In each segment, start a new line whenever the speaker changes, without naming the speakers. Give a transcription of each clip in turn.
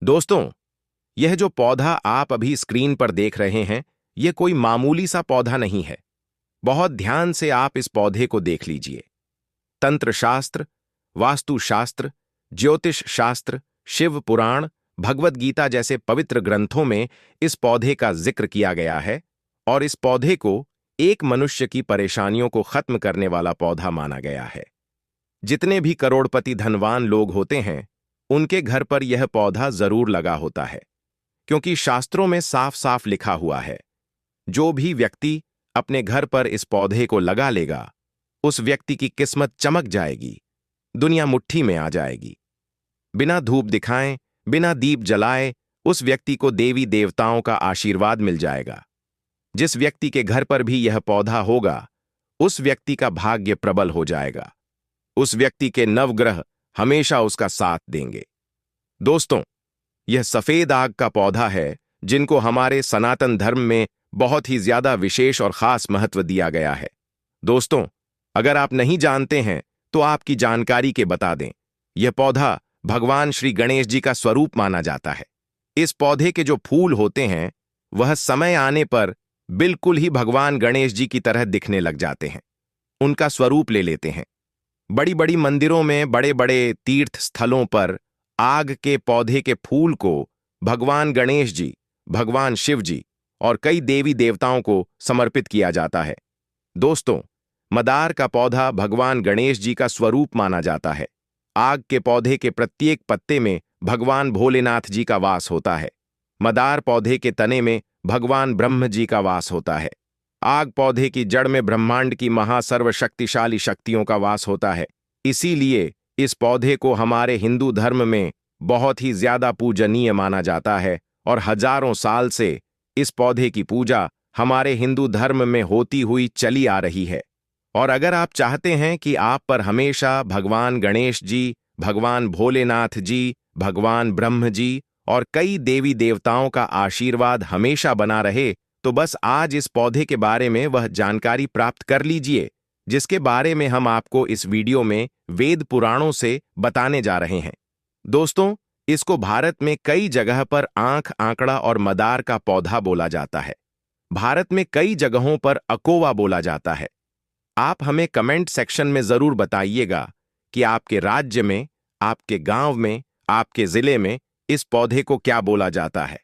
दोस्तों, यह जो पौधा आप अभी स्क्रीन पर देख रहे हैं, यह कोई मामूली सा पौधा नहीं है। बहुत ध्यान से आप इस पौधे को देख लीजिए। तंत्र शास्त्र, वास्तुशास्त्र, ज्योतिष शास्त्र, शिव पुराण, भगवत गीता जैसे पवित्र ग्रंथों में इस पौधे का जिक्र किया गया है और इस पौधे को एक मनुष्य की परेशानियों को खत्म करने वाला पौधा माना गया है। जितने भी करोड़पति धनवान लोग होते हैं, उनके घर पर यह पौधा जरूर लगा होता है, क्योंकि शास्त्रों में साफ साफ लिखा हुआ है, जो भी व्यक्ति अपने घर पर इस पौधे को लगा लेगा, उस व्यक्ति की किस्मत चमक जाएगी, दुनिया मुट्ठी में आ जाएगी। बिना धूप दिखाएं, बिना दीप जलाए उस व्यक्ति को देवी देवताओं का आशीर्वाद मिल जाएगा। जिस व्यक्ति के घर पर भी यह पौधा होगा, उस व्यक्ति का भाग्य प्रबल हो जाएगा। उस व्यक्ति के नवग्रह हमेशा उसका साथ देंगे। दोस्तों, यह सफेद आग का पौधा है, जिनको हमारे सनातन धर्म में बहुत ही ज्यादा विशेष और खास महत्व दिया गया है। दोस्तों, अगर आप नहीं जानते हैं तो आपकी जानकारी के बता दें, यह पौधा भगवान श्री गणेश जी का स्वरूप माना जाता है। इस पौधे के जो फूल होते हैं, वह समय आने पर बिल्कुल ही भगवान गणेश जी की तरह दिखने लग जाते हैं, उनका स्वरूप ले लेते हैं। बड़ी बड़ी मंदिरों में, बड़े बड़े तीर्थ स्थलों पर आग के पौधे के फूल को भगवान गणेश जी, भगवान शिव जी और कई देवी देवताओं को समर्पित किया जाता है। दोस्तों, मदार का पौधा भगवान गणेश जी का स्वरूप माना जाता है। आग के पौधे के प्रत्येक पत्ते में भगवान भोलेनाथ जी का वास होता है। मदार पौधे के तने में भगवान ब्रह्म जी का वास होता है। आग पौधे की जड़ में ब्रह्मांड की महासर्वशक्तिशाली शक्तियों का वास होता है। इसीलिए इस पौधे को हमारे हिंदू धर्म में बहुत ही ज्यादा पूजनीय माना जाता है और हजारों साल से इस पौधे की पूजा हमारे हिंदू धर्म में होती हुई चली आ रही है। और अगर आप चाहते हैं कि आप पर हमेशा भगवान गणेश जी, भगवान भोलेनाथ जी, भगवान ब्रह्म जी और कई देवी देवताओं का आशीर्वाद हमेशा बना रहे, तो बस आज इस पौधे के बारे में वह जानकारी प्राप्त कर लीजिए, जिसके बारे में हम आपको इस वीडियो में वेद पुराणों से बताने जा रहे हैं। दोस्तों, इसको भारत में कई जगह पर आंख, आंकड़ा और मदार का पौधा बोला जाता है। भारत में कई जगहों पर अकोवा बोला जाता है। आप हमें कमेंट सेक्शन में जरूर बताइएगा कि आपके राज्य में, आपके गांव में, आपके जिले में इस पौधे को क्या बोला जाता है।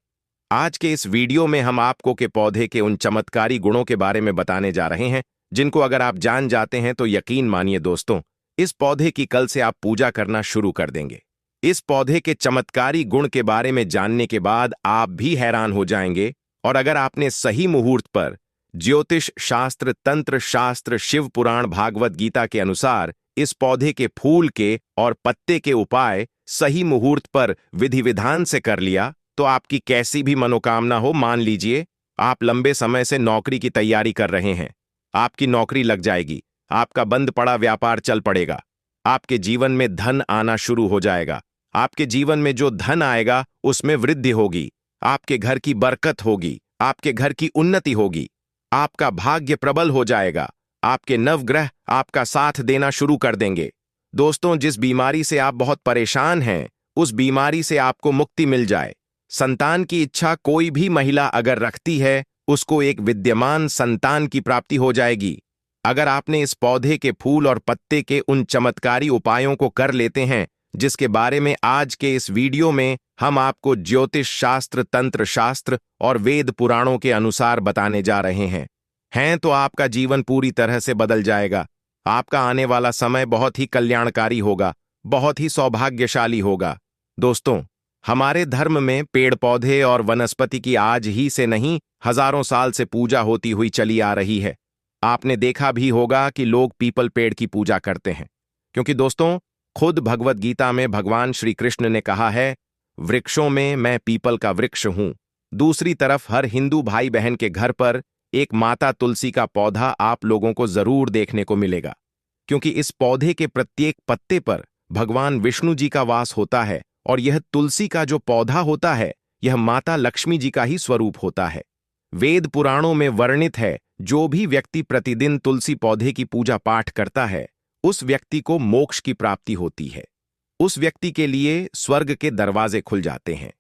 आज के इस वीडियो में हम आपको के पौधे के उन चमत्कारी गुणों के बारे में बताने जा रहे हैं, जिनको अगर आप जान जाते हैं तो यकीन मानिए दोस्तों, इस पौधे की कल से आप पूजा करना शुरू कर देंगे। इस पौधे के चमत्कारी गुण के बारे में जानने के बाद आप भी हैरान हो जाएंगे। और अगर आपने सही मुहूर्त पर ज्योतिष शास्त्र, तंत्र शास्त्र, शिव पुराण, भागवत गीता के अनुसार इस पौधे के फूल के और पत्ते के उपाय सही मुहूर्त पर विधि विधान से कर लिया, तो आपकी कैसी भी मनोकामना हो, मान लीजिए आप लंबे समय से नौकरी की तैयारी कर रहे हैं, आपकी नौकरी लग जाएगी, आपका बंद पड़ा व्यापार चल पड़ेगा, आपके जीवन में धन आना शुरू हो जाएगा, आपके जीवन में जो धन आएगा उसमें वृद्धि होगी, आपके घर की बरकत होगी, आपके घर की उन्नति होगी, आपका भाग्य प्रबल हो जाएगा, आपके नवग्रह आपका साथ देना शुरू कर देंगे। दोस्तों, जिस बीमारी से आप बहुत परेशान हैं, उस बीमारी से आपको मुक्ति मिल जाए। संतान की इच्छा कोई भी महिला अगर रखती है, उसको एक विद्यमान संतान की प्राप्ति हो जाएगी। अगर आपने इस पौधे के फूल और पत्ते के उन चमत्कारी उपायों को कर लेते हैं, जिसके बारे में आज के इस वीडियो में हम आपको ज्योतिष शास्त्र, तंत्र शास्त्र और वेद पुराणों के अनुसार बताने जा रहे हैं तो आपका जीवन पूरी तरह से बदल जाएगा। आपका आने वाला समय बहुत ही कल्याणकारी होगा, बहुत ही सौभाग्यशाली होगा। दोस्तों, हमारे धर्म में पेड़ पौधे और वनस्पति की आज ही से नहीं, हजारों साल से पूजा होती हुई चली आ रही है। आपने देखा भी होगा कि लोग पीपल पेड़ की पूजा करते हैं, क्योंकि दोस्तों, खुद भगवत गीता में भगवान श्री कृष्ण ने कहा है, वृक्षों में मैं पीपल का वृक्ष हूं। दूसरी तरफ हर हिंदू भाई बहन के घर पर एक माता तुलसी का पौधा आप लोगों को जरूर देखने को मिलेगा, क्योंकि इस पौधे के प्रत्येक पत्ते पर भगवान विष्णु जी का वास होता है और यह तुलसी का जो पौधा होता है, यह माता लक्ष्मी जी का ही स्वरूप होता है। वेद पुराणों में वर्णित है, जो भी व्यक्ति प्रतिदिन तुलसी पौधे की पूजा पाठ करता है, उस व्यक्ति को मोक्ष की प्राप्ति होती है। उस व्यक्ति के लिए स्वर्ग के दरवाजे खुल जाते हैं।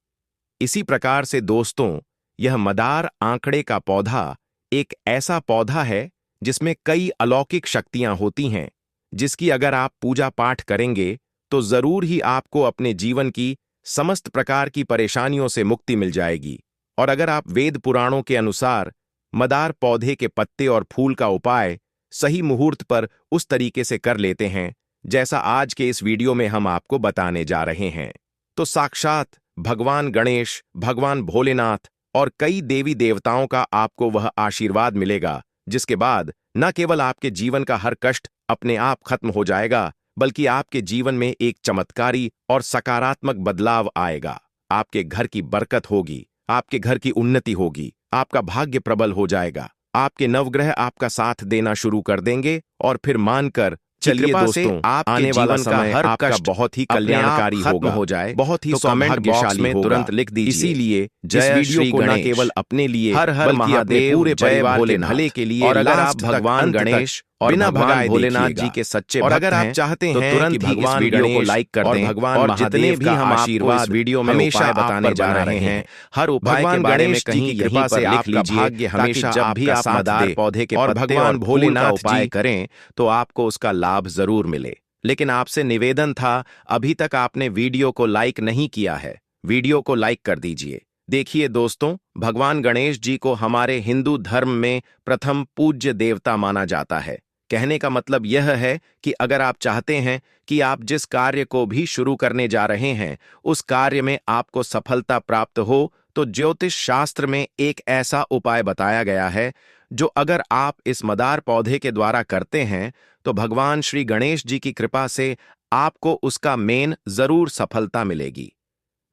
इसी प्रकार से दोस्तों, यह मदार आंकड़े का पौधा एक ऐसा पौधा है जिसमें कई अलौकिक शक्तियां होती हैं, जिसकी अगर आप पूजा पाठ करेंगे तो जरूर ही आपको अपने जीवन की समस्त प्रकार की परेशानियों से मुक्ति मिल जाएगी। और अगर आप वेद पुराणों के अनुसार मदार पौधे के पत्ते और फूल का उपाय सही मुहूर्त पर उस तरीके से कर लेते हैं जैसा आज के इस वीडियो में हम आपको बताने जा रहे हैं, तो साक्षात भगवान गणेश, भगवान भोलेनाथ और कई देवी देवताओं का आपको वह आशीर्वाद मिलेगा, जिसके बाद न केवल आपके जीवन का हर कष्ट अपने आप खत्म हो जाएगा, बल्कि आपके जीवन में एक चमत्कारी और सकारात्मक बदलाव आएगा। आपके घर की बरकत होगी, आपके घर की उन्नति होगी, आपका भाग्य प्रबल हो जाएगा, आपके नवग्रह आपका साथ देना शुरू कर देंगे और फिर मानकर चलिए दोस्तों, आप आने वाला समय हर आपका बहुत ही कल्याणकारी होगा, हो जाए, बहुत ही सौभाग्यशाली में तुरंत लिख दीजिए। इसीलिए जय वीडियो को न केवल अपने लिए हर महादेव पूरे परिवार के भले के लिए, और अगर आप भगवान गणेश और बिना भगवान भोलेनाथ जी के सच्चे और अगर आप चाहते हैं तो तुरंत भगवान वीडियो को लाइक कर दें, भगवान और जितने भी हम आशीर्वाद वीडियो में हमेशा बताने जा रहे हैं, हर उपाय के बारे में कहीं कृपा से आप लीजिए, हमेशा जब भी आप मदार पौधे के और भगवान भोलेनाथ उपाय करें तो आपको उसका लाभ जरूर मिले। लेकिन आपसे निवेदन था, अभी तक आपने वीडियो को लाइक नहीं किया है, वीडियो को लाइक कर दीजिए। देखिए दोस्तों, भगवान गणेश जी को हमारे हिंदू धर्म में प्रथम पूज्य देवता माना जाता है। कहने का मतलब यह है कि अगर आप चाहते हैं कि आप जिस कार्य को भी शुरू करने जा रहे हैं उस कार्य में आपको सफलता प्राप्त हो, तो ज्योतिष शास्त्र में एक ऐसा उपाय बताया गया है जो अगर आप इस मदार पौधे के द्वारा करते हैं तो भगवान श्री गणेश जी की कृपा से आपको उसका मेन जरूर सफलता मिलेगी।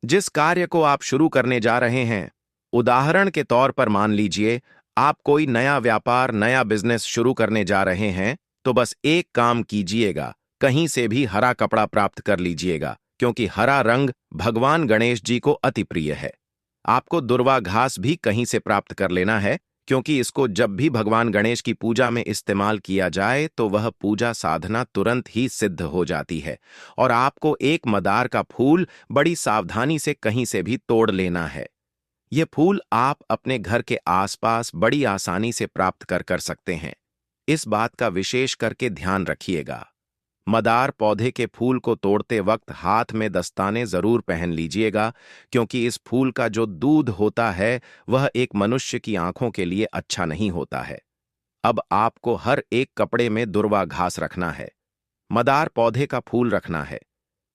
जिस कार्य को आप शुरू करने जा रहे हैं, उदाहरण के तौर पर मान लीजिए आप कोई नया व्यापार, नया बिजनेस शुरू करने जा रहे हैं, तो बस एक काम कीजिएगा, कहीं से भी हरा कपड़ा प्राप्त कर लीजिएगा, क्योंकि हरा रंग भगवान गणेश जी को अति प्रिय है। आपको दुर्वा घास भी कहीं से प्राप्त कर लेना है, क्योंकि इसको जब भी भगवान गणेश की पूजा में इस्तेमाल किया जाए तो वह पूजा साधना तुरंत ही सिद्ध हो जाती है। और आपको एक मदार का फूल बड़ी सावधानी से कहीं से भी तोड़ लेना है। यह फूल आप अपने घर के आसपास बड़ी आसानी से प्राप्त कर सकते हैं। इस बात का विशेष करके ध्यान रखिएगा। मदार पौधे के फूल को तोड़ते वक्त हाथ में दस्ताने जरूर पहन लीजिएगा, क्योंकि इस फूल का जो दूध होता है वह एक मनुष्य की आंखों के लिए अच्छा नहीं होता है। अब आपको हर एक कपड़े में दुर्वा घास रखना है, मदार पौधे का फूल रखना है,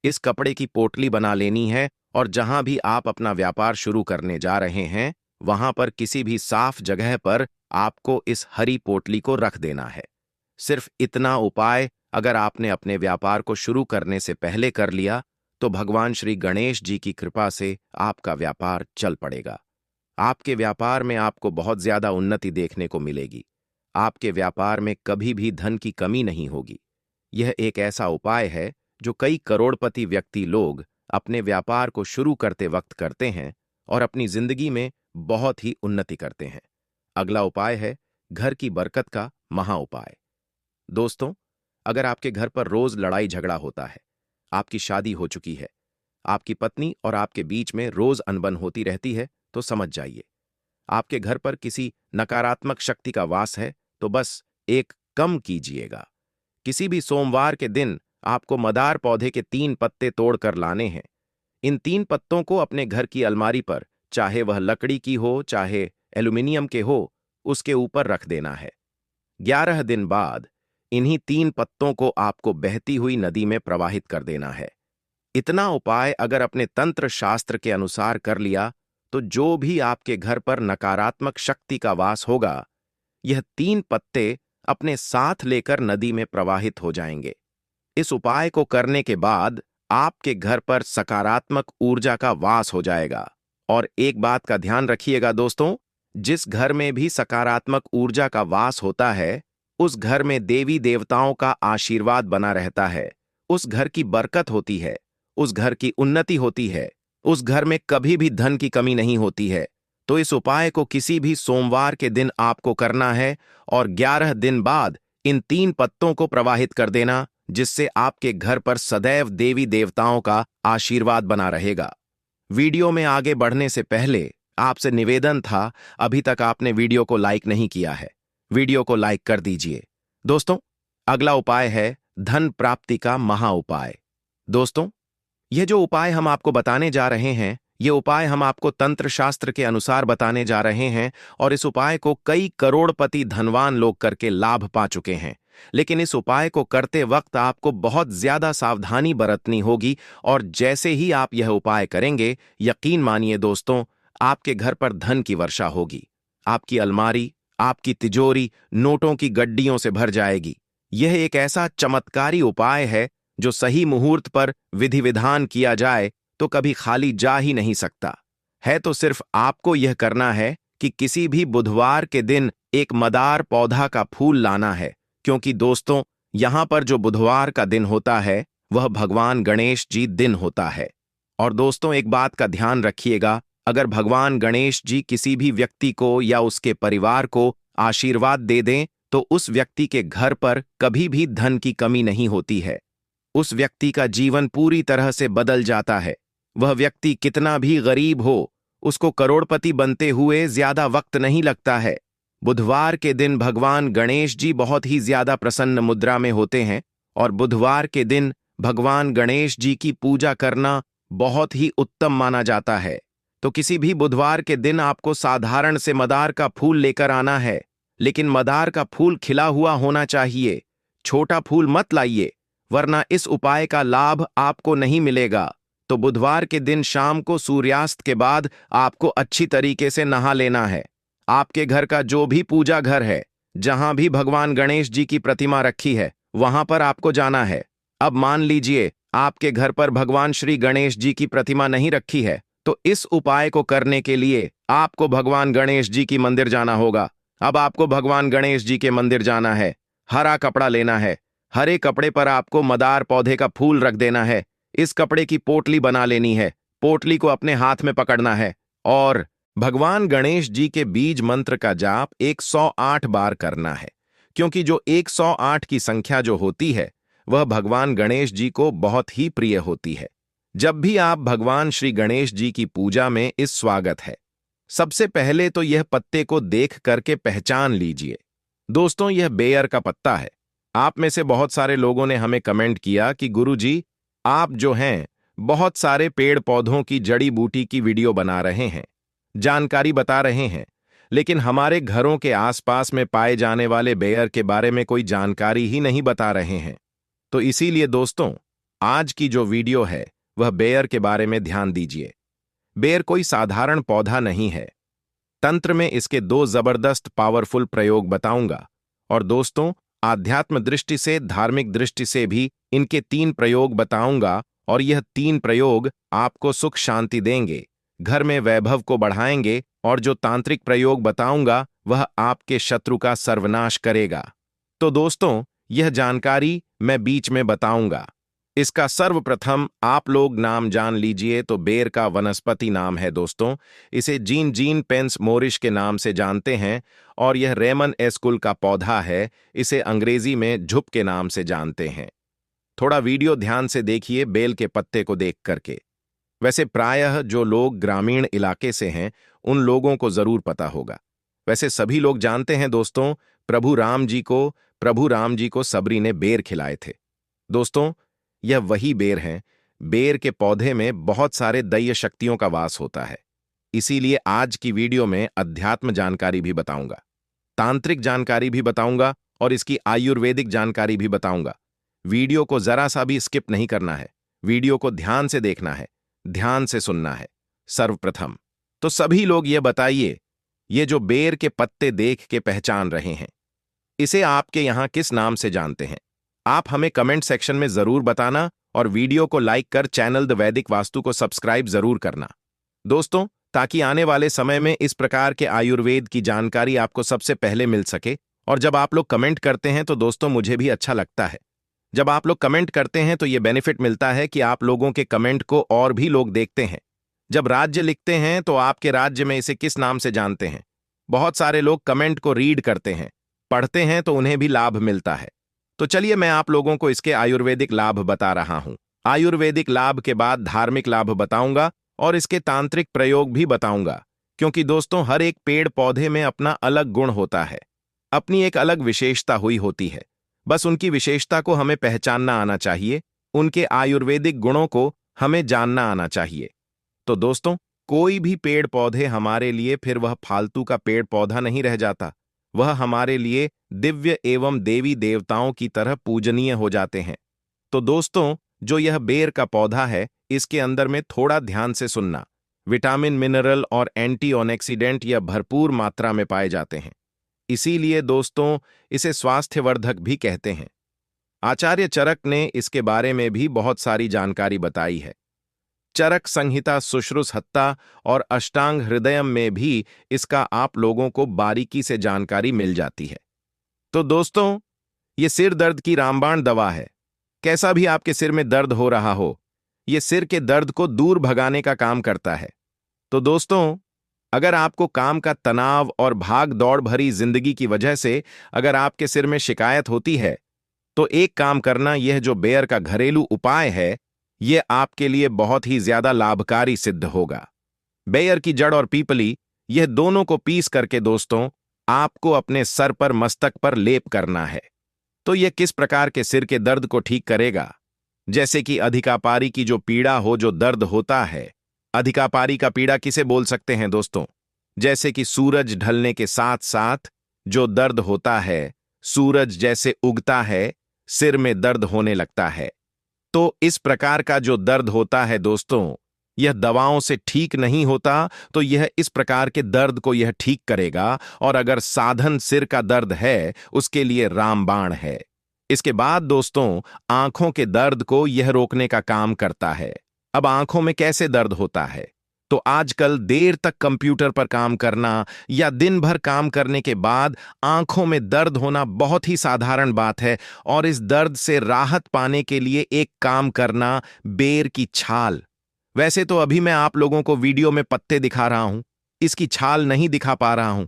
इस कपड़े की पोटली बना लेनी है और जहां भी आप अपना व्यापार शुरू करने जा रहे हैं वहां पर किसी भी साफ जगह पर आपको इस हरी पोटली को रख देना है। सिर्फ इतना उपाय अगर आपने अपने व्यापार को शुरू करने से पहले कर लिया तो भगवान श्री गणेश जी की कृपा से आपका व्यापार चल पड़ेगा। आपके व्यापार में आपको बहुत ज्यादा उन्नति देखने को मिलेगी। आपके व्यापार में कभी भी धन की कमी नहीं होगी। यह एक ऐसा उपाय है जो कई करोड़पति व्यक्ति लोग अपने व्यापार को शुरू करते वक्त करते हैं और अपनी जिंदगी में बहुत ही उन्नति करते हैं। अगला उपाय है घर की बरकत का महा उपाय। दोस्तों, अगर आपके घर पर रोज लड़ाई झगड़ा होता है, आपकी शादी हो चुकी है, आपकी पत्नी और आपके बीच में रोज अनबन होती रहती है, तो समझ जाइए आपके घर पर किसी नकारात्मक शक्ति का वास है। तो बस एक कम कीजिएगा। किसी भी सोमवार के दिन आपको मदार पौधे के 3 पत्ते तोड़कर लाने हैं। इन 3 पत्तों को अपने घर की अलमारी पर, चाहे वह लकड़ी की हो चाहे एल्यूमिनियम के हो, उसके ऊपर रख देना है। 11 दिन बाद इन्हीं 3 पत्तों को आपको बहती हुई नदी में प्रवाहित कर देना है। इतना उपाय अगर अपने तंत्र शास्त्र के अनुसार कर लिया तो जो भी आपके घर पर नकारात्मक शक्ति का वास होगा, यह 3 पत्ते अपने साथ लेकर नदी में प्रवाहित हो जाएंगे। इस उपाय को करने के बाद आपके घर पर सकारात्मक ऊर्जा का वास हो जाएगा। और एक बात का ध्यान रखिएगा दोस्तों, जिस घर में भी सकारात्मक ऊर्जा का वास होता है उस घर में देवी देवताओं का आशीर्वाद बना रहता है, उस घर की बरकत होती है, उस घर की उन्नति होती है, उस घर में कभी भी धन की कमी नहीं होती है। तो इस उपाय को किसी भी सोमवार के दिन आपको करना है और 11 दिन बाद इन 3 पत्तों को प्रवाहित कर देना, जिससे आपके घर पर सदैव देवी देवताओं का आशीर्वाद बना रहेगा। वीडियो में आगे बढ़ने से पहले आपसे निवेदन था, अभी तक आपने वीडियो को लाइक नहीं किया है, वीडियो को लाइक कर दीजिए। दोस्तों, अगला उपाय है धन प्राप्ति का महा उपाय। दोस्तों, यह जो उपाय हम आपको बताने जा रहे हैं, ये उपाय हम आपको तंत्र शास्त्र के अनुसार बताने जा रहे हैं और इस उपाय को कई करोड़पति धनवान लोग करके लाभ पा चुके हैं। लेकिन इस उपाय को करते वक्त आपको बहुत ज्यादा सावधानी बरतनी होगी और जैसे ही आप यह उपाय करेंगे, यकीन मानिए दोस्तों, आपके घर पर धन की वर्षा होगी। आपकी अलमारी, आपकी तिजोरी नोटों की गड्डियों से भर जाएगी। यह एक ऐसा चमत्कारी उपाय है जो सही मुहूर्त पर विधि विधान किया जाए तो कभी खाली जा ही नहीं सकता है। तो सिर्फ आपको यह करना है कि किसी भी बुधवार के दिन एक मदार पौधा का फूल लाना है, क्योंकि दोस्तों, यहां पर जो बुधवार का दिन होता है वह भगवान गणेश जी दिन होता है। और दोस्तों, एक बात का ध्यान रखिएगा, अगर भगवान गणेश जी किसी भी व्यक्ति को या उसके परिवार को आशीर्वाद दे दें तो उस व्यक्ति के घर पर कभी भी धन की कमी नहीं होती है। उस व्यक्ति का जीवन पूरी तरह से बदल जाता है। वह व्यक्ति कितना भी गरीब हो, उसको करोड़पति बनते हुए ज्यादा वक्त नहीं लगता है। बुधवार के दिन भगवान गणेश जी बहुत ही ज्यादा प्रसन्न मुद्रा में होते हैं और बुधवार के दिन भगवान गणेश जी की पूजा करना बहुत ही उत्तम माना जाता है। तो किसी भी बुधवार के दिन आपको साधारण से मदार का फूल लेकर आना है, लेकिन मदार का फूल खिला हुआ होना चाहिए। छोटा फूल मत लाइए, वरना इस उपाय का लाभ आपको नहीं मिलेगा। तो बुधवार के दिन शाम को सूर्यास्त के बाद आपको अच्छी तरीके से नहा लेना है। आपके घर का जो भी पूजा घर है, जहां भी भगवान गणेश जी की प्रतिमा रखी है, वहां पर आपको जाना है। अब मान लीजिए आपके घर पर भगवान श्री गणेश जी की प्रतिमा नहीं रखी है, तो इस उपाय को करने के लिए आपको भगवान गणेश जी की मंदिर जाना होगा। अब आपको भगवान गणेश जी के मंदिर जाना है, हरा कपड़ा लेना है, हरे कपड़े पर आपको मदार पौधे का फूल रख देना है। इस कपड़े की पोटली बना लेनी है, पोटली को अपने हाथ में पकड़ना है और भगवान गणेश जी के बीज मंत्र का जाप 108 बार करना है, क्योंकि जो 108 की संख्या जो होती है वह भगवान गणेश जी को बहुत ही प्रिय होती है। जब भी आप भगवान श्री गणेश जी की पूजा में इस स्वागत है, सबसे पहले तो यह पत्ते को देख करके पहचान लीजिए। दोस्तों, यह बेर का पत्ता है। आप में से बहुत सारे लोगों ने हमें कमेंट किया कि गुरुजी, आप जो हैं बहुत सारे पेड़ पौधों की जड़ी बूटी की वीडियो बना रहे हैं, जानकारी बता रहे हैं, लेकिन हमारे घरों के आसपास में पाए जाने वाले बेर के बारे में कोई जानकारी ही नहीं बता रहे हैं। तो इसीलिए दोस्तों, आज की जो वीडियो है वह बेर के बारे में ध्यान दीजिए। बेर कोई साधारण पौधा नहीं है। तंत्र में इसके 2 जबरदस्त पावरफुल प्रयोग बताऊंगा और दोस्तों, आध्यात्म दृष्टि से, धार्मिक दृष्टि से भी इनके 3 प्रयोग बताऊंगा और यह 3 प्रयोग आपको सुख शांति देंगे, घर में वैभव को बढ़ाएंगे और जो तांत्रिक प्रयोग बताऊंगा वह आपके शत्रु का सर्वनाश करेगा। तो दोस्तों, यह जानकारी मैं बीच में बताऊंगा। इसका सर्वप्रथम आप लोग नाम जान लीजिए तो बेर का वनस्पति नाम है दोस्तों। इसे जीन पेंस मोरिश के नाम से जानते हैं और यह रेमन एस्कुल का पौधा है। इसे अंग्रेजी में झुप के नाम से जानते हैं। थोड़ा वीडियो ध्यान से देखिए बेल के पत्ते को देख करके। वैसे प्रायः जो लोग ग्रामीण इलाके से हैं उन लोगों को जरूर पता होगा। वैसे सभी लोग जानते हैं दोस्तों, प्रभु राम जी को सबरी ने बेर खिलाए थे। दोस्तों, यह वही बेर हैं। बेर के पौधे में बहुत सारे दैय शक्तियों का वास होता है। इसीलिए आज की वीडियो में अध्यात्म जानकारी भी बताऊंगा, तांत्रिक जानकारी भी बताऊंगा और इसकी आयुर्वेदिक जानकारी भी बताऊंगा। वीडियो को जरा सा भी स्किप नहीं करना है, वीडियो को ध्यान से देखना है, ध्यान से सुनना है। सर्वप्रथम तो सभी लोग ये बताइए, ये जो बेर के पत्ते देख के पहचान रहे हैं, इसे आपके यहां किस नाम से जानते हैं? आप हमें कमेंट सेक्शन में जरूर बताना और वीडियो को लाइक कर चैनल द वैदिक वास्तु को सब्सक्राइब जरूर करना दोस्तों, ताकि आने वाले समय में इस प्रकार के आयुर्वेद की जानकारी आपको सबसे पहले मिल सके। और जब आप लोग कमेंट करते हैं तो दोस्तों मुझे भी अच्छा लगता है। जब आप लोग कमेंट करते हैं तो यह बेनिफिट मिलता है कि आप लोगों के कमेंट को और भी लोग देखते हैं। जब राज्य लिखते हैं तो आपके राज्य में इसे किस नाम से जानते हैं? बहुत सारे लोग कमेंट को रीड करते हैं, पढ़ते हैं, तो उन्हें भी लाभ मिलता है। तो चलिए मैं आप लोगों को इसके आयुर्वेदिक लाभ बता रहा हूं। आयुर्वेदिक लाभ के बाद धार्मिक लाभ बताऊंगा और इसके तांत्रिक प्रयोग भी बताऊंगा, क्योंकि दोस्तों हर एक पेड़ पौधे में अपना अलग गुण होता है, अपनी एक अलग विशेषता हुई होती है। बस उनकी विशेषता को हमें पहचानना आना चाहिए, उनके आयुर्वेदिक गुणों को हमें जानना आना चाहिए। तो दोस्तों, कोई भी पेड़ पौधे हमारे लिए फिर वह फालतू का पेड़ पौधा नहीं रह जाता, वह हमारे लिए दिव्य एवं देवी देवताओं की तरह पूजनीय हो जाते हैं। तो दोस्तों, जो यह बेर का पौधा है, इसके अंदर में थोड़ा ध्यान से सुनना, विटामिन, मिनरल और एंटीऑक्सीडेंट यह भरपूर मात्रा में पाए जाते हैं। इसीलिए दोस्तों, इसे स्वास्थ्यवर्धक भी कहते हैं। आचार्य चरक ने इसके बारे में भी बहुत सारी जानकारी बताई है। चरक संहिता सुश्रुतहत्ता और अष्टांग हृदयम में भी इसका आप लोगों को बारीकी से जानकारी मिल जाती है। तो दोस्तों, ये सिर दर्द की रामबाण दवा है। कैसा भी आपके सिर में दर्द हो रहा हो, ये सिर के दर्द को दूर भगाने का काम करता है। तो दोस्तों, अगर आपको काम का तनाव और भाग दौड़ भरी जिंदगी की वजह से अगर आपके सिर में शिकायत होती है, तो एक काम करना, यह जो बेर का घरेलू उपाय है, यह आपके लिए बहुत ही ज्यादा लाभकारी सिद्ध होगा। बेर की जड़ और पीपली, यह दोनों को पीस करके दोस्तों आपको अपने सर पर, मस्तक पर लेप करना है। तो यह किस प्रकार के सिर के दर्द को ठीक करेगा? जैसे कि अधिकापारी की जो पीड़ा हो, जो दर्द होता है। अधिकापारी का पीड़ा किसे बोल सकते हैं दोस्तों? जैसे कि सूरज ढलने के साथ साथ जो दर्द होता है, सूरज जैसे उगता है, सिर में दर्द होने लगता है। तो इस प्रकार का जो दर्द होता है दोस्तों, यह दवाओं से ठीक नहीं होता, तो यह इस प्रकार के दर्द को यह ठीक करेगा। और अगर साधन सिर का दर्द है, उसके लिए रामबाण है। इसके बाद दोस्तों, आंखों के दर्द को यह रोकने का काम करता है। अब आंखों में कैसे दर्द होता है? तो आजकल देर तक कंप्यूटर पर काम करना या दिन भर काम करने के बाद आंखों में दर्द होना बहुत ही साधारण बात है। और इस दर्द से राहत पाने के लिए एक काम करना, बेर की छाल। वैसे तो अभी मैं आप लोगों को वीडियो में पत्ते दिखा रहा हूं, इसकी छाल नहीं दिखा पा रहा हूं।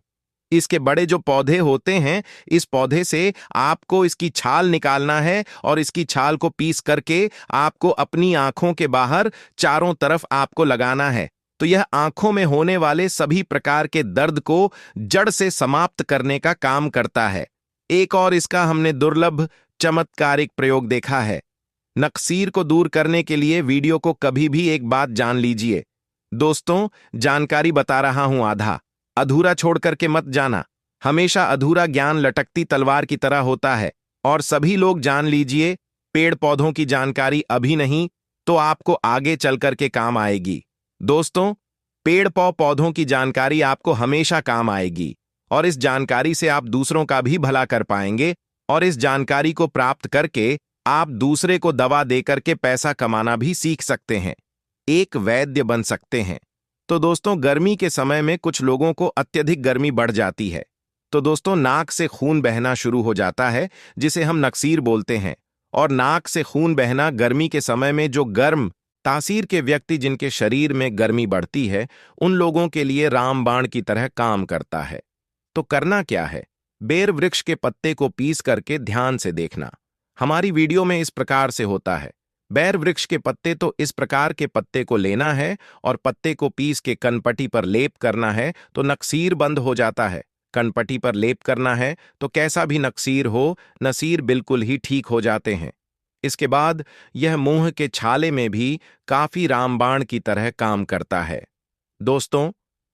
इसके बड़े जो पौधे होते हैं, इस पौधे से आपको इसकी छाल निकालना है और इसकी छाल को पीस करके आपको अपनी आंखों के बाहर चारों तरफ आपको लगाना है। तो यह आंखों में होने वाले सभी प्रकार के दर्द को जड़ से समाप्त करने का काम करता है। एक और इसका हमने दुर्लभ चमत्कारिक प्रयोग देखा है। नक्सीर को दूर करने के लिए वीडियो को कभी भी एक बात जान लीजिए दोस्तों, जानकारी बता रहा हूं, आधा अधूरा छोड़ करके मत जाना। हमेशा अधूरा ज्ञान लटकती तलवार की तरह होता है। और सभी लोग जान लीजिए, पेड़ पौधों की जानकारी अभी नहीं तो आपको आगे चल करके काम आएगी। दोस्तों, पेड़ पौधों की जानकारी आपको हमेशा काम आएगी और इस जानकारी से आप दूसरों का भी भला कर पाएंगे। और इस जानकारी को प्राप्त करके आप दूसरे को दवा देकर के पैसा कमाना भी सीख सकते हैं, एक वैद्य बन सकते हैं। तो दोस्तों, गर्मी के समय में कुछ लोगों को अत्यधिक गर्मी बढ़ जाती है। तो दोस्तों, नाक से खून बहना शुरू हो जाता है, जिसे हम नक्सीर बोलते हैं। और नाक से खून बहना गर्मी के समय में जो गर्म तासीर के व्यक्ति जिनके शरीर में गर्मी बढ़ती है, उन लोगों के लिए रामबाण की तरह काम करता है। तो करना क्या है? बेर वृक्ष के पत्ते को पीस करके ध्यान से देखना। हमारी वीडियो में इस प्रकार से होता है। बेर वृक्ष के पत्ते, तो इस प्रकार के पत्ते को लेना है और पत्ते को पीस के कनपटी पर लेप करना है, तो नक्सीर बंद हो जाता है। कनपटी पर लेप करना है तो कैसा भी नक्सीर हो, नसीर बिल्कुल ही ठीक हो जाते हैं। इसके बाद यह मुंह के छाले में भी काफी रामबाण की तरह काम करता है। दोस्तों,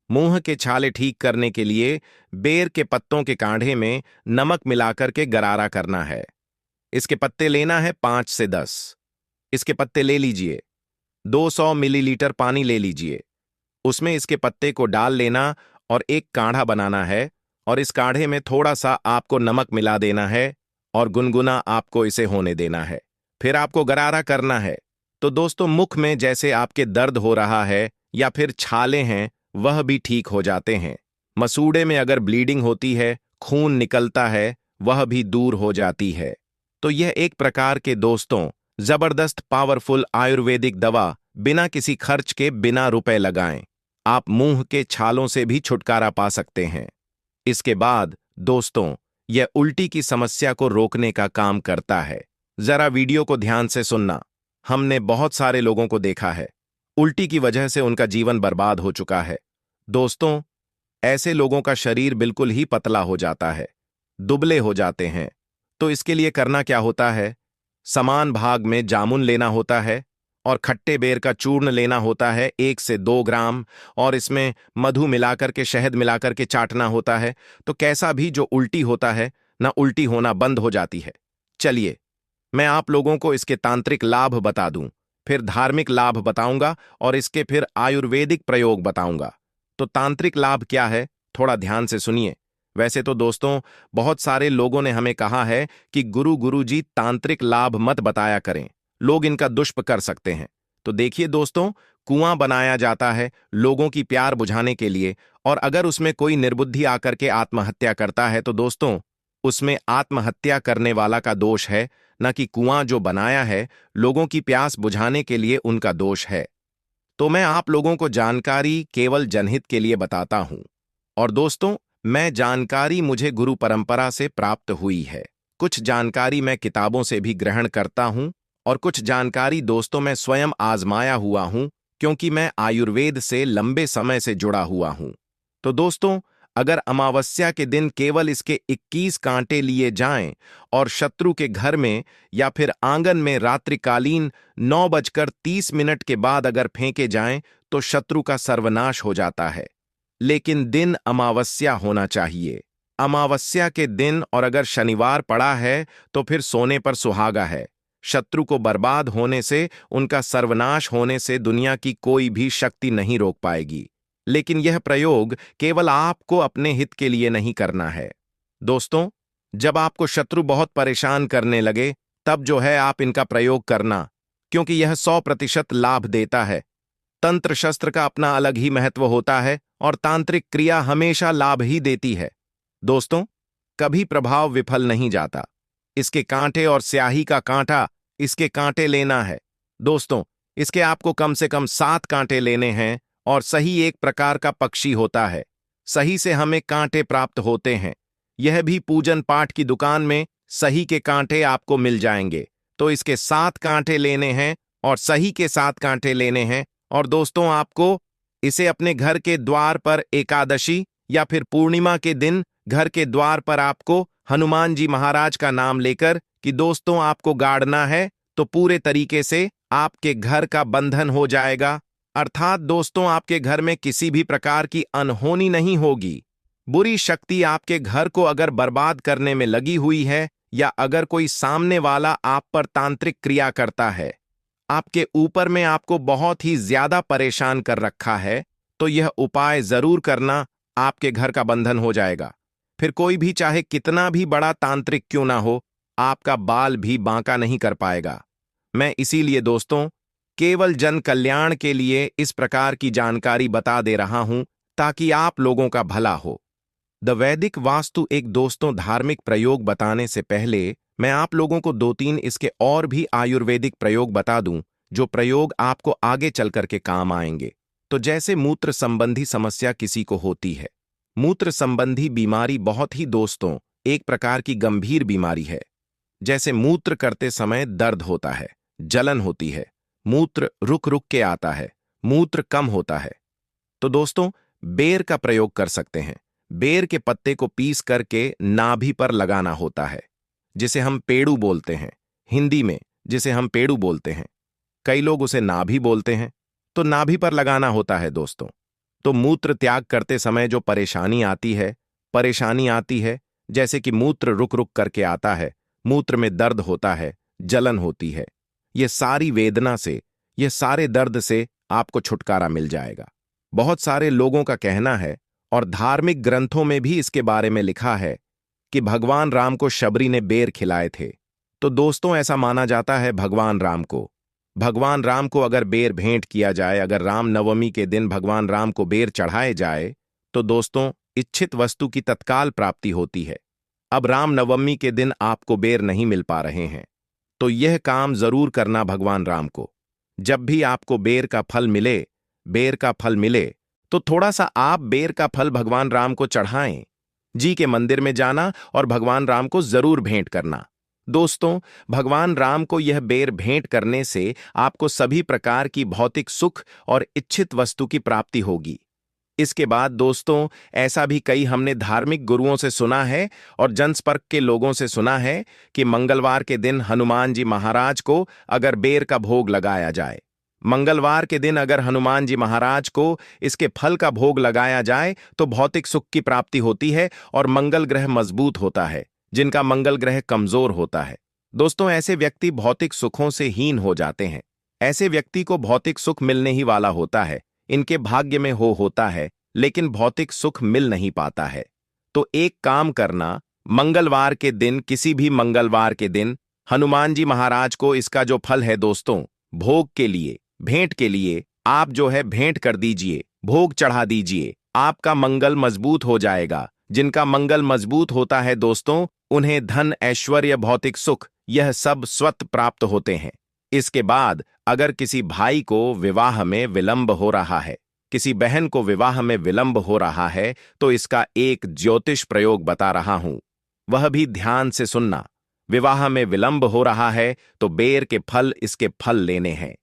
मुंह के छाले ठीक करने के लिए बेर के पत्तों के कांढे में नमक मिलाकर के गरारा करना है। इसके पत्ते लेना है 5 से 10। इसके पत्ते ले लीजिए। 200 मिलीलीटर पानी ले लीजिए, उसमें इसके पत्ते को डाल लेना और एक काढ़ा बनाना है। और इस काढ़े में थोड़ा सा आपको नमक मिला देना है और गुनगुना आपको इसे होने देना है। फिर आपको गरारा करना है। तो दोस्तों, मुख में जैसे आपके दर्द हो रहा है या फिर छाले हैं, वह भी ठीक हो जाते हैं। मसूड़े में अगर ब्लीडिंग होती है, खून निकलता है, वह भी दूर हो जाती है। तो यह एक प्रकार के दोस्तों जबरदस्त पावरफुल आयुर्वेदिक दवा, बिना किसी खर्च के, बिना रुपए लगाएं, आप मुंह के छालों से भी छुटकारा पा सकते हैं। इसके बाद दोस्तों, यह उल्टी की समस्या को रोकने का काम करता है। जरा वीडियो को ध्यान से सुनना। हमने बहुत सारे लोगों को देखा है, उल्टी की वजह से उनका जीवन बर्बाद हो चुका है। दोस्तों, ऐसे लोगों का शरीर बिल्कुल ही पतला हो जाता है, दुबले हो जाते हैं। तो इसके लिए करना क्या होता है? समान भाग में जामुन लेना होता है और खट्टे बेर का चूर्ण लेना होता है 1 से 2 ग्राम, और इसमें मधु मिलाकर के, शहद मिलाकर के चाटना होता है। तो कैसा भी जो उल्टी होता है ना, उल्टी होना बंद हो जाती है। चलिए, मैं आप लोगों को इसके तांत्रिक लाभ बता दूं, फिर धार्मिक लाभ बताऊंगा और इसके फिर आयुर्वेदिक प्रयोग बताऊंगा। तो तांत्रिक लाभ क्या है, थोड़ा ध्यान से सुनिए। वैसे तो दोस्तों, बहुत सारे लोगों ने हमें कहा है कि गुरु जी तांत्रिक लाभ मत बताया करें, लोग इनका दुष्प कर सकते हैं। तो देखिए दोस्तों, कुआं बनाया जाता है लोगों की प्यार बुझाने के लिए, और अगर उसमें कोई निर्बुद्धि आकर के आत्महत्या करता है तो दोस्तों, उसमें आत्महत्या करने वाला का दोष है, न कि कुआं जो बनाया है लोगों की प्यास बुझाने के लिए उनका दोष है। तो मैं आप लोगों को जानकारी केवल जनहित के लिए बताता हूं। और दोस्तों, मैं जानकारी मुझे गुरु परंपरा से प्राप्त हुई है। कुछ जानकारी मैं किताबों से भी ग्रहण करता हूं, और कुछ जानकारी दोस्तों मैं स्वयं आजमाया हुआ हूं, क्योंकि मैं आयुर्वेद से लंबे समय से जुड़ा हुआ हूं। तो दोस्तों, अगर अमावस्या के दिन केवल इसके 21 कांटे लिए जाएं और शत्रु के घर में या फिर आंगन में रात्रिकालीन 9:30 के बाद अगर फेंके जाएं तो शत्रु का सर्वनाश हो जाता है। लेकिन दिन अमावस्या होना चाहिए, अमावस्या के दिन, और अगर शनिवार पड़ा है तो फिर सोने पर सुहागा है। शत्रु को बर्बाद होने से, उनका सर्वनाश होने से दुनिया की कोई भी शक्ति नहीं रोक पाएगी। लेकिन यह प्रयोग केवल आपको अपने हित के लिए नहीं करना है। दोस्तों, जब आपको शत्रु बहुत परेशान करने लगे, तब जो है आप इनका प्रयोग करना, क्योंकि यह 100% लाभ देता है। तंत्र शस्त्र का अपना अलग ही महत्व होता है और तांत्रिक क्रिया हमेशा लाभ ही देती है। दोस्तों, कभी प्रभाव विफल नहीं जाता। इसके कांटे और स्याही का कांटा, इसके कांटे लेना है। दोस्तों, इसके आपको कम से कम 7 कांटे लेने हैं, और सही एक प्रकार का पक्षी होता है, सही से हमें कांटे प्राप्त होते हैं। यह भी पूजन पाठ की दुकान में सही के कांटे आपको मिल जाएंगे। तो इसके 7 कांटे लेने हैं और सही के 7 कांटे लेने हैं। और दोस्तों, आपको इसे अपने घर के द्वार पर एकादशी या फिर पूर्णिमा के दिन घर के द्वार पर आपको हनुमान जी महाराज का नाम लेकर कि दोस्तों आपको गाड़ना है, तो पूरे तरीके से आपके घर का बंधन हो जाएगा। अर्थात दोस्तों, आपके घर में किसी भी प्रकार की अनहोनी नहीं होगी। बुरी शक्ति आपके घर को अगर बर्बाद करने में लगी हुई है, या अगर कोई सामने वाला आप पर तांत्रिक क्रिया करता है, आपके ऊपर में आपको बहुत ही ज्यादा परेशान कर रखा है, तो यह उपाय जरूर करना, आपके घर का बंधन हो जाएगा। फिर कोई भी चाहे कितना भी बड़ा तांत्रिक क्यों ना हो, आपका बाल भी बांका नहीं कर पाएगा। मैं इसीलिए दोस्तों केवल जन कल्याण के लिए इस प्रकार की जानकारी बता दे रहा हूं, ताकि आप लोगों का भला हो। द वैदिक वास्तु एक दोस्तों धार्मिक प्रयोग बताने से पहले मैं आप लोगों को 2-3 इसके और भी आयुर्वेदिक प्रयोग बता दूं, जो प्रयोग आपको आगे चल करके काम आएंगे। तो जैसे मूत्र संबंधी समस्या किसी को होती है, मूत्र संबंधी बीमारी बहुत ही दोस्तों एक प्रकार की गंभीर बीमारी है। जैसे मूत्र करते समय दर्द होता है, जलन होती है, मूत्र रुक रुक के आता है, मूत्र कम होता है, तो दोस्तों बेर का प्रयोग कर सकते हैं। बेर के पत्ते को पीस करके नाभि पर लगाना होता है, जिसे हम पेड़ू बोलते हैं हिंदी में, जिसे हम पेड़ू बोलते हैं, कई लोग उसे नाभि बोलते हैं। तो नाभि पर लगाना होता है दोस्तों। तो मूत्र त्याग करते समय जो परेशानी आती है, जैसे कि मूत्र रुक रुक करके आता है, मूत्र में दर्द होता है, जलन होती है, ये सारी वेदना से, ये सारे दर्द से आपको छुटकारा मिल जाएगा। बहुत सारे लोगों का कहना है, और धार्मिक ग्रंथों में भी इसके बारे में लिखा है, कि भगवान राम को शबरी ने बेर खिलाए थे। तो दोस्तों ऐसा माना जाता है भगवान राम को अगर बेर भेंट किया जाए, अगर राम नवमी के दिन भगवान राम को बेर चढ़ाए जाए, तो दोस्तों इच्छित वस्तु की तत्काल प्राप्ति होती है। अब राम नवमी के दिन आपको बेर नहीं मिल पा रहे हैं, तो यह काम जरूर करना भगवान राम को। जब भी आपको बेर का फल मिले तो थोड़ा सा आप बेर का फल भगवान राम को चढ़ाएं। जी के मंदिर में जाना और भगवान राम को जरूर भेंट करना। दोस्तों, भगवान राम को यह बेर भेंट करने से आपको सभी प्रकार की भौतिक सुख और इच्छित वस्तु की प्राप्ति होगी। इसके बाद दोस्तों, ऐसा भी कई हमने धार्मिक गुरुओं से सुना है और जनसंपर्क के लोगों से सुना है कि मंगलवार के दिन हनुमान जी महाराज को अगर बेर का भोग लगाया जाए, मंगलवार के दिन अगर हनुमान जी महाराज को इसके फल का भोग लगाया जाए तो भौतिक सुख की प्राप्ति होती है और मंगल ग्रह मजबूत होता है, जिनका मंगल ग्रह कमजोर होता है। दोस्तों, ऐसे व्यक्ति भौतिक सुखों से हीन हो जाते हैं। ऐसे व्यक्ति को भौतिक सुख मिलने ही वाला होता है, इनके भाग्य में होता है, लेकिन भौतिक सुख मिल नहीं पाता है। तो एक काम करना, मंगलवार के दिन, किसी भी मंगलवार के दिन हनुमान जी महाराज को इसका जो फल है दोस्तों, भोग के लिए, भेंट के लिए आप जो है भेंट कर दीजिए, भोग चढ़ा दीजिए। आपका मंगल मजबूत हो जाएगा। जिनका मंगल मजबूत होता है दोस्तों, उन्हें धन, ऐश्वर्य, भौतिक सुख यह सब स्वतः प्राप्त होते हैं। इसके बाद अगर किसी भाई को विवाह में विलंब हो रहा है, किसी बहन को विवाह में विलंब हो रहा है, तो इसका एक ज्योतिष प्रयोग बता रहा हूं, वह भी ध्यान से सुनना। विवाह में विलंब हो रहा है तो बेर के फल, इसके फल लेने हैं।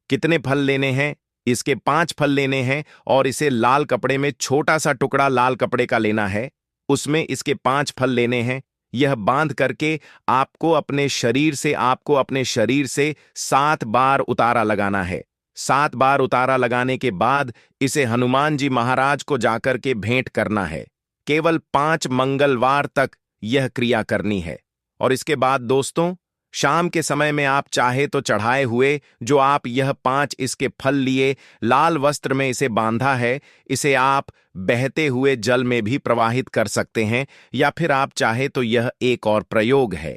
कितने फल लेने हैं? इसके 5 फल लेने हैं और इसे लाल कपड़े में, छोटा सा टुकड़ा लाल कपड़े का लेना है, उसमें इसके 5 फल लेने हैं। यह बांध करके आपको अपने शरीर से 7 बार उतारा लगाना है। 7 बार उतारा लगाने के बाद इसे हनुमान जी महाराज को जाकर के भेंट करना है। केवल 5 मंगलवार तक यह क्रिया करनी है। और इसके बाद दोस्तों, शाम के समय में आप चाहे तो चढ़ाए हुए जो आप यह 5 इसके फल लिए, लाल वस्त्र में इसे बांधा है, इसे आप बहते हुए जल में भी प्रवाहित कर सकते हैं, या फिर आप चाहे तो यह एक और प्रयोग है,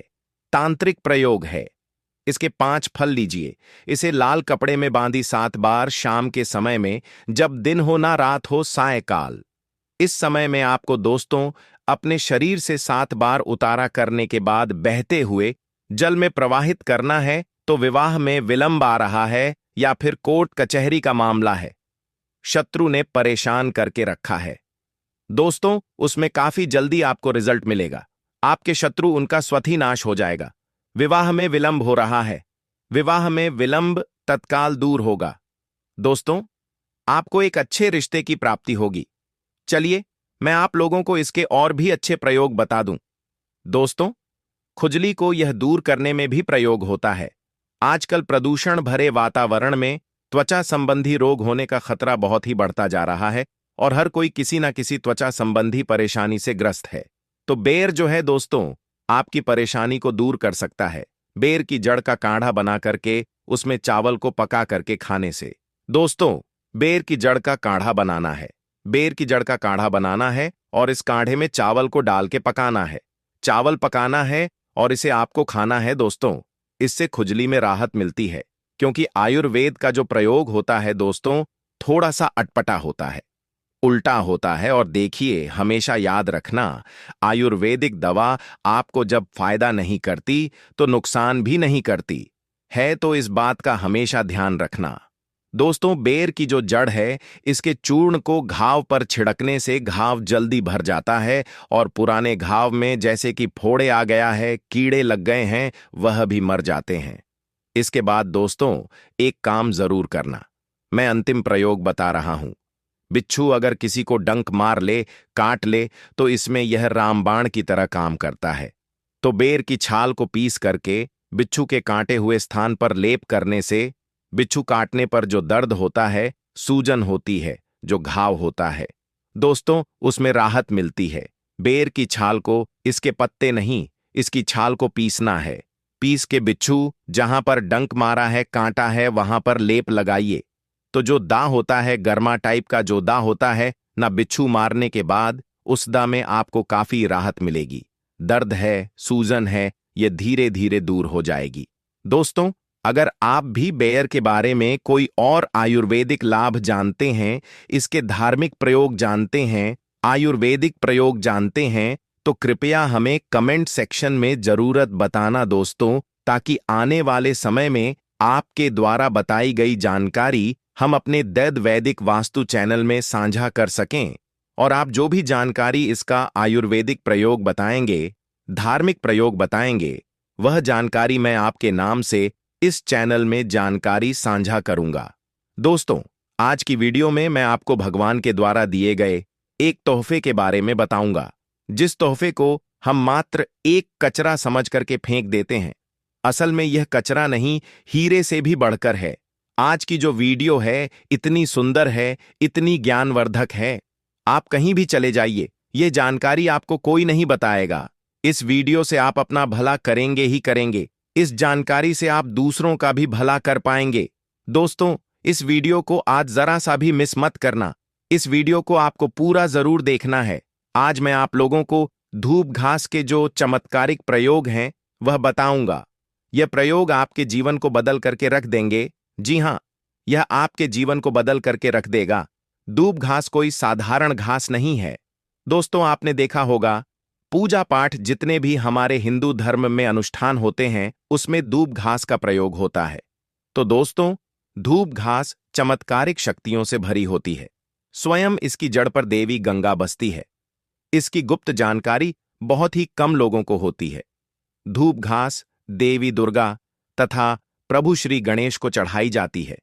तांत्रिक प्रयोग है। इसके 5 फल लीजिए, इसे लाल कपड़े में बांधी 7 बार शाम के समय में, जब दिन हो ना रात हो, सायकाल, इस समय में आपको दोस्तों अपने शरीर से 7 बार उतारा करने के बाद बहते हुए जल में प्रवाहित करना है। तो विवाह में विलंब आ रहा है या फिर कोर्ट कचहरी का मामला है, शत्रु ने परेशान करके रखा है दोस्तों, उसमें काफी जल्दी आपको रिजल्ट मिलेगा। आपके शत्रु, उनका स्वतः नाश हो जाएगा। विवाह में विलंब हो रहा है, विवाह में विलंब तत्काल दूर होगा। दोस्तों, आपको एक अच्छे रिश्ते की प्राप्ति होगी। चलिए, मैं आप लोगों को इसके और भी अच्छे प्रयोग बता दूं। दोस्तों, खुजली को यह दूर करने में भी प्रयोग होता है। आजकल प्रदूषण भरे वातावरण में त्वचा संबंधी रोग होने का खतरा बहुत ही बढ़ता जा रहा है और हर कोई किसी न किसी त्वचा संबंधी परेशानी से ग्रस्त है। तो बेर जो है दोस्तों, आपकी परेशानी को दूर कर सकता है। बेर की जड़ का काढ़ा बना करके उसमें चावल को पका करके खाने से। दोस्तों, बेर की जड़ का काढ़ा बनाना है, बेर की जड़ का काढ़ा बनाना है और इस काढ़े में चावल को डाल के पकाना है। चावल पकाना है और इसे आपको खाना है दोस्तों। इससे खुजली में राहत मिलती है, क्योंकि आयुर्वेद का जो प्रयोग होता है दोस्तों, थोड़ा सा अटपटा होता है, उल्टा होता है। और देखिए, हमेशा याद रखना, आयुर्वेदिक दवा आपको जब फायदा नहीं करती तो नुकसान भी नहीं करती है, तो इस बात का हमेशा ध्यान रखना। दोस्तों, बेर की जो जड़ है, इसके चूर्ण को घाव पर छिड़कने से घाव जल्दी भर जाता है और पुराने घाव में जैसे कि फोड़े आ गया है, कीड़े लग गए हैं, वह भी मर जाते हैं। इसके बाद दोस्तों, एक काम जरूर करना, मैं अंतिम प्रयोग बता रहा हूं। बिच्छू अगर किसी को डंक मार ले, काट ले, तो इसमें यह रामबाण की तरह काम करता है। तो बेर की छाल को पीस करके बिच्छू के काटे हुए स्थान पर लेप करने से बिच्छू काटने पर जो दर्द होता है, सूजन होती है, जो घाव होता है दोस्तों, उसमें राहत मिलती है। बेर की छाल को, इसके पत्ते नहीं, इसकी छाल को पीसना है। पीस के बिच्छू जहां पर डंक मारा है, कांटा है, वहां पर लेप लगाइए। तो जो दांव होता है, गर्मा टाइप का जो दांव होता है ना, बिच्छू मारने के बाद उस दांव में आपको काफी राहत मिलेगी। दर्द है, सूजन है, ये धीरे धीरे दूर हो जाएगी। दोस्तों, अगर आप भी बेर के बारे में कोई और आयुर्वेदिक लाभ जानते हैं, इसके धार्मिक प्रयोग जानते हैं, आयुर्वेदिक प्रयोग जानते हैं, तो कृपया हमें कमेंट सेक्शन में जरूरत बताना दोस्तों, ताकि आने वाले समय में आपके द्वारा बताई गई जानकारी हम अपने दैद वैदिक वास्तु चैनल में साझा कर सकें। और आप जो भी जानकारी इसका आयुर्वेदिक प्रयोग बताएंगे, धार्मिक प्रयोग बताएंगे, वह जानकारी मैं आपके नाम से इस चैनल में जानकारी साझा करूंगा। दोस्तों, आज की वीडियो में मैं आपको भगवान के द्वारा दिए गए एक तोहफे के बारे में बताऊंगा, जिस तोहफे को हम मात्र एक कचरा समझ करके फेंक देते हैं। असल में यह कचरा नहीं, हीरे से भी बढ़कर है। आज की जो वीडियो है इतनी सुंदर है, इतनी ज्ञानवर्धक है, आप कहीं भी चले जाइए, ये जानकारी आपको कोई नहीं बताएगा। इस वीडियो से आप अपना भला करेंगे ही करेंगे। इस जानकारी से आप दूसरों का भी भला कर पाएंगे। दोस्तों, इस वीडियो को आज जरा सा भी मिस मत करना। इस वीडियो को आपको पूरा जरूर देखना है। आज मैं आप लोगों को धूप घास के जो चमत्कारिक प्रयोग हैं वह बताऊंगा। यह प्रयोग आपके जीवन को बदल करके रख देंगे। जी हां, यह आपके जीवन को बदल करके रख देगा। धूप घास कोई साधारण घास नहीं है। दोस्तों, आपने देखा होगा, पूजा पाठ जितने भी हमारे हिंदू धर्म में अनुष्ठान होते हैं उसमें धूप घास का प्रयोग होता है। तो दोस्तों, धूप घास चमत्कारिक शक्तियों से भरी होती है। स्वयं इसकी जड़ पर देवी गंगा बसती है। इसकी गुप्त जानकारी बहुत ही कम लोगों को होती है। धूप घास देवी दुर्गा तथा प्रभु श्री गणेश को चढ़ाई जाती है।